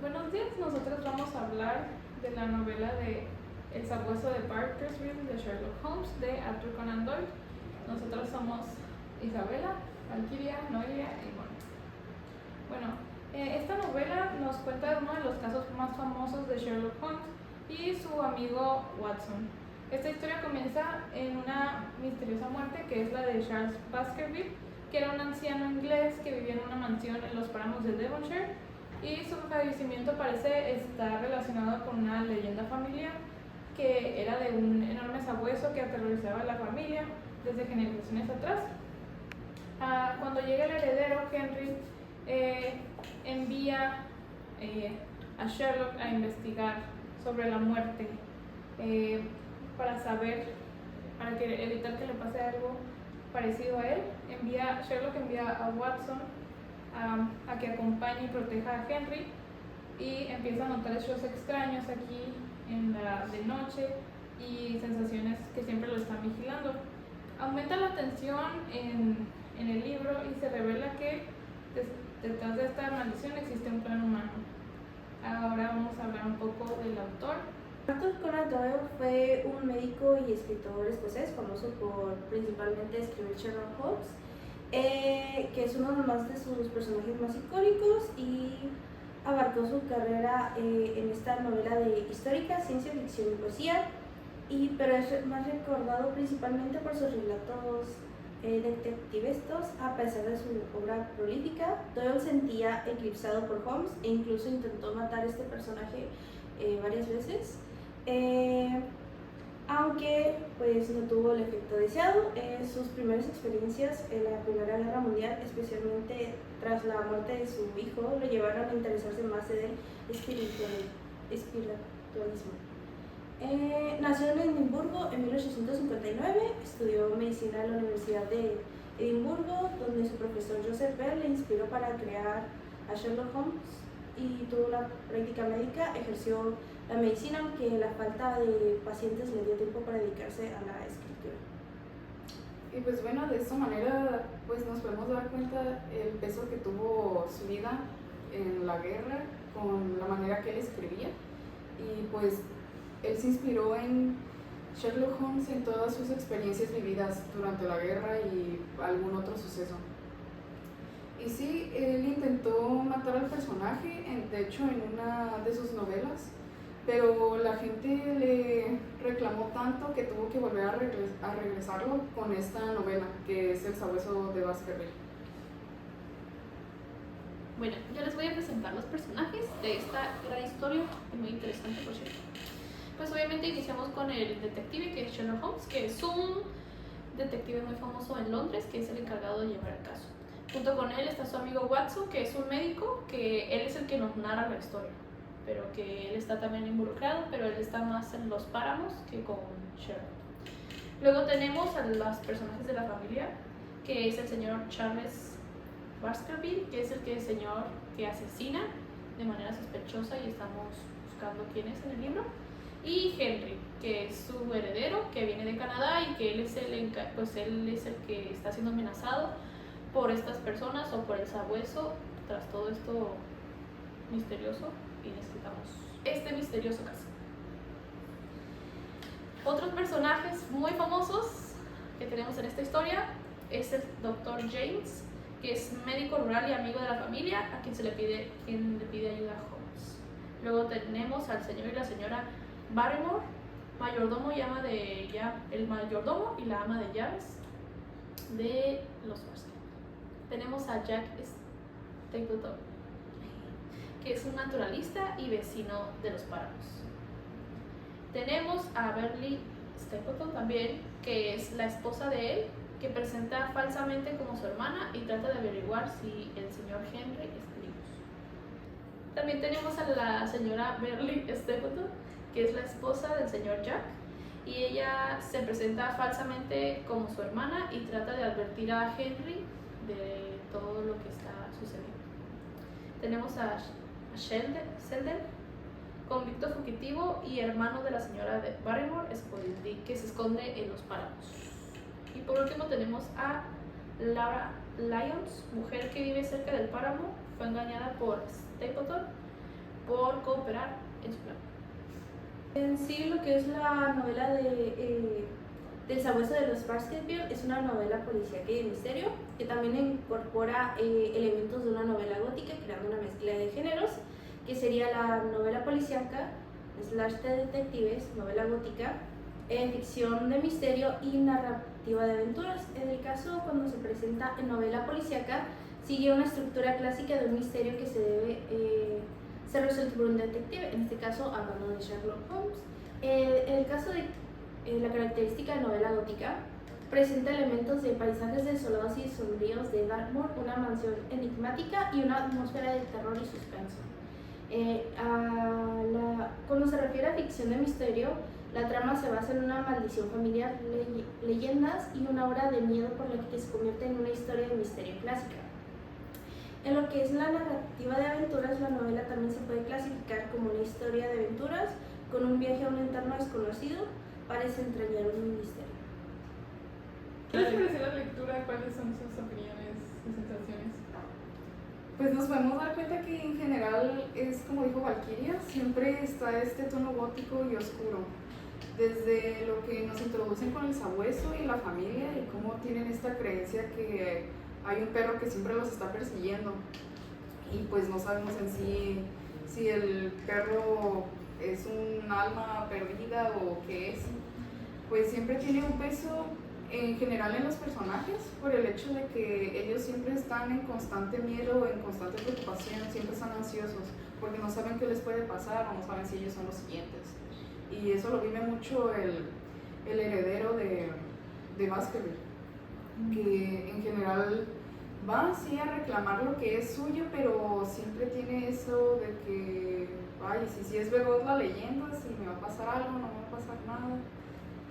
Buenos días, nosotros vamos a hablar de la novela de El sabueso de Barkersville de Sherlock Holmes de Arthur Conan Doyle. Nosotros somos Isabela, Valkyria, Noelia y Mónica. Esta novela nos cuenta uno de los casos más famosos de Sherlock Holmes y su amigo Watson. Esta historia comienza en una misteriosa muerte que es la de Charles Baskerville, que era un anciano inglés que vivía en una mansión en los páramos de Devonshire, y su fallecimiento parece estar relacionado con una leyenda familiar que era de un enorme sabueso que aterrorizaba a la familia desde generaciones atrás. Cuando llega el heredero, Henry envía a Sherlock a investigar sobre la muerte para evitar que le pase algo parecido a él. Sherlock envía a Watson a que acompañe y proteja a Henry, y empieza a notar hechos extraños aquí de noche y sensaciones que siempre lo están vigilando. Aumenta la tensión en el libro y se revela que detrás de esta maldición existe un plan humano. Ahora vamos a hablar un poco del autor. Arthur Conan Doyle fue un médico y escritor escocés famoso por principalmente escribir Sherlock Holmes, que es uno más de sus personajes más icónicos, y abarcó su carrera en esta novela de histórica, ciencia ficción y poesía, pero es más recordado principalmente por sus relatos detectivescos. A pesar de su obra prolífica, Doyle sentía eclipsado por Holmes e incluso intentó matar a este personaje varias veces. Aunque pues no tuvo el efecto deseado. Sus primeras experiencias en la Primera Guerra Mundial, especialmente tras la muerte de su hijo, lo llevaron a interesarse más en el espiritualismo. Nació en Edimburgo en 1859, estudió medicina en la Universidad de Edimburgo, donde su profesor Joseph Bell le inspiró para crear a Sherlock Holmes, y tuvo una práctica médica. Ejerció la medicina, aunque la falta de pacientes le dio tiempo para dedicarse a la escritura. Y pues bueno, de esta manera pues nos podemos dar cuenta el peso que tuvo su vida en la guerra con la manera que él escribía, y pues él se inspiró en Sherlock Holmes en todas sus experiencias vividas durante la guerra y algún otro suceso. Y sí, él intentó matar al personaje, de hecho en una de sus novelas, pero la gente le reclamó tanto que tuvo que volver a regresarlo con esta novela, que es El sabueso de Baskerville. Bueno, yo les voy a presentar los personajes de esta gran historia, muy interesante por cierto. Pues obviamente iniciamos con el detective, que es Sherlock Holmes, que es un detective muy famoso en Londres, que es el encargado de llevar el caso. Junto con él está su amigo Watson, que es un médico, que él es el que nos narra la historia, pero que él está también involucrado, pero él está más en los páramos que con Sherlock. Luego tenemos a los personajes de la familia, que es el señor Charles Baskerville, que es el señor que asesina de manera sospechosa y estamos buscando quién es en el libro, y Henry, que es su heredero, que viene de Canadá y que él es el que está siendo amenazado por estas personas o por el sabueso. Tras todo esto misterioso, y necesitamos este misterioso caso. Otros personajes muy famosos que tenemos en esta historia es el Dr. James, que es médico rural y amigo de la familia, a quien le pide ayuda a Holmes. Luego tenemos al señor y la señora Barrymore, mayordomo y el mayordomo y la ama de llaves de los Baskerville. Tenemos a Jack Stapleton, que es un naturalista y vecino de los páramos. Tenemos a Beverly Stapleton también, que es la esposa de él, que presenta falsamente como su hermana y trata de averiguar si el señor Henry es vivo. También tenemos a la señora Beverly Stapleton, que es la esposa del señor Jack, y ella se presenta falsamente como su hermana y trata de advertir a Henry de todo lo que está sucediendo. Tenemos a Sheldon, convicto fugitivo y hermano de la señora Barrymore, que se esconde en los páramos. Y por último tenemos a Laura Lyons, mujer que vive cerca del páramo. Fue engañada por Stapleton por cooperar en su plan. En sí, lo que es la novela del Sabueso de los Baskerville es una novela policíaca y de misterio que también incorpora elementos de una novela gótica, creando una mezcla de géneros, que sería la novela policíaca, slash de detectives, novela gótica, ficción de misterio y narrativa de aventuras. En el caso, cuando se presenta en novela policíaca, sigue una estructura clásica de un misterio que se debe ser resuelto por un detective, en este caso hablando de Sherlock Holmes. En el caso de la característica de novela gótica, presenta elementos de paisajes desolados y sombríos de Dartmoor, una mansión enigmática y una atmósfera de terror y suspenso. Cuando se refiere a ficción de misterio, la trama se basa en una maldición familiar, leyendas y una obra de miedo por la que se convierte en una historia de misterio clásica. En lo que es la narrativa de aventuras, la novela también se puede clasificar como una historia de aventuras con un viaje a un entorno desconocido para desentrañar un misterio. ¿Qué les pareció la lectura? ¿Cuáles son sus opiniones, sus sensaciones? Pues nos podemos dar cuenta que en general es como dijo Valkyria, siempre está este tono gótico y oscuro. Desde lo que nos introducen con el sabueso y la familia y cómo tienen esta creencia que hay un perro que siempre los está persiguiendo y pues no sabemos en sí si el perro es un alma perdida o qué es. Pues siempre tiene un peso en general en los personajes por el hecho de que ellos siempre están en constante miedo, en constante preocupación, siempre están ansiosos porque no saben qué les puede pasar o no saben si ellos son los siguientes. Y eso lo vive mucho el heredero de Baskerville, que en general va así a reclamar lo que es suyo, pero siempre tiene eso de que, ay, si es verdad la leyenda, si me va a pasar algo, no me va a pasar nada.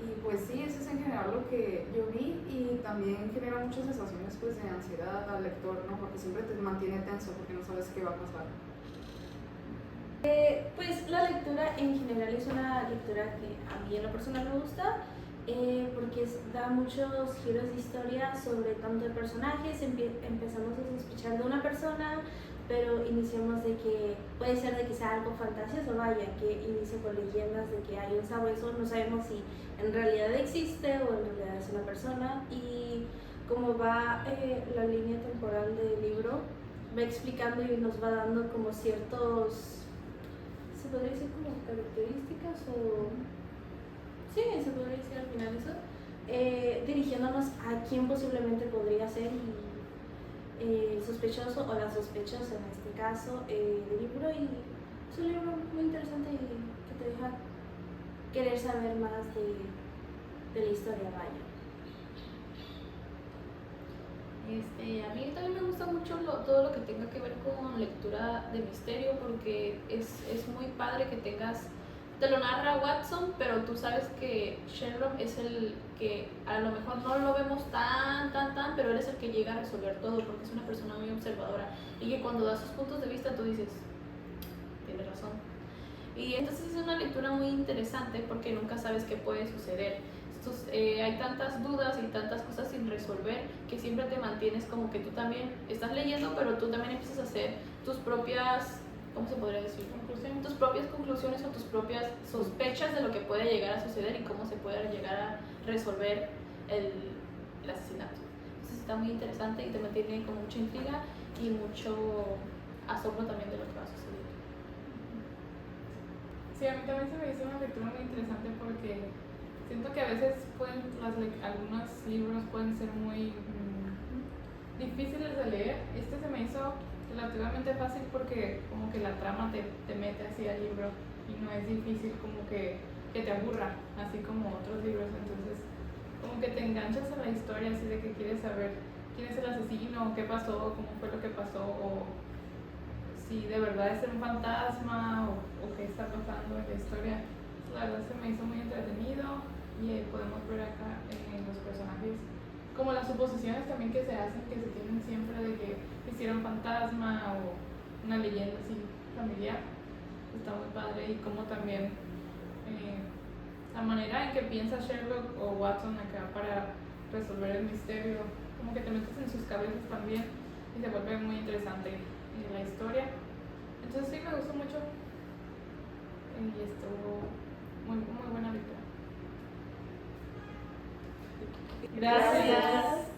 Y pues sí, eso es en general lo que yo vi y también genera muchas sensaciones pues de ansiedad al lector, ¿no? Porque siempre te mantiene tenso porque no sabes qué va a pasar. Pues la lectura en general es una lectura que a mí en lo personal me gusta, porque da muchos giros de historia sobre tanto de personajes. Empezamos a sospechar de una persona, pero iniciamos de que puede ser de que sea algo fantasioso, vaya, que inicia con leyendas de que hay un sabueso, no sabemos si en realidad existe o en realidad es una persona, y como va la línea temporal del libro, va explicando y nos va dando como ciertos, se podría decir como características o... Sí, se podría decir al final eso, dirigiéndonos a quién posiblemente podría ser el sospechoso o la sospechosa en este caso del libro, y es un libro muy interesante y que te deja querer saber más de la historia, vaya. A mí también me gusta mucho todo lo que tenga que ver con lectura de misterio, porque es muy padre que te lo narra Watson, pero tú sabes que Sherlock es el que a lo mejor no lo vemos tan, pero él es el que llega a resolver todo, porque es una persona muy observadora y que cuando da sus puntos de vista tú dices, tienes razón. Y entonces es una lectura muy interesante porque nunca sabes qué puede suceder. Hay tantas dudas y tantas cosas sin resolver que siempre te mantienes como que tú también estás leyendo, pero tú también empiezas a hacer tus propias, ¿cómo se podría decir? Tus propias conclusiones o tus propias sospechas de lo que puede llegar a suceder y cómo se puede llegar a resolver el asesinato. Entonces está muy interesante y te mantiene con mucha intriga y mucho asombro también de lo que va a suceder. Sí, a mí también se me hizo una lectura muy interesante porque siento que a veces algunos libros pueden ser muy difíciles de leer. Este se me hizo relativamente fácil porque como que la trama te mete así al libro y no es difícil como que te aburra, así como otros libros. Entonces como que te enganchas a la historia, así de que quieres saber quién es el asesino, qué pasó, cómo fue lo que pasó, o si de verdad es un fantasma o qué está pasando en la historia. La verdad se me hizo muy entretenido y podemos ver acá en los personajes como las suposiciones también que se hacen, que se tienen siempre de que hicieron fantasma o una leyenda así familiar. Está muy padre, y como también la manera en que piensa Sherlock o Watson acá para resolver el misterio, como que te metes en sus cabezas también y se vuelve muy interesante la historia. Entonces sí, me gustó mucho y estuvo muy, muy buena lectura. Gracias.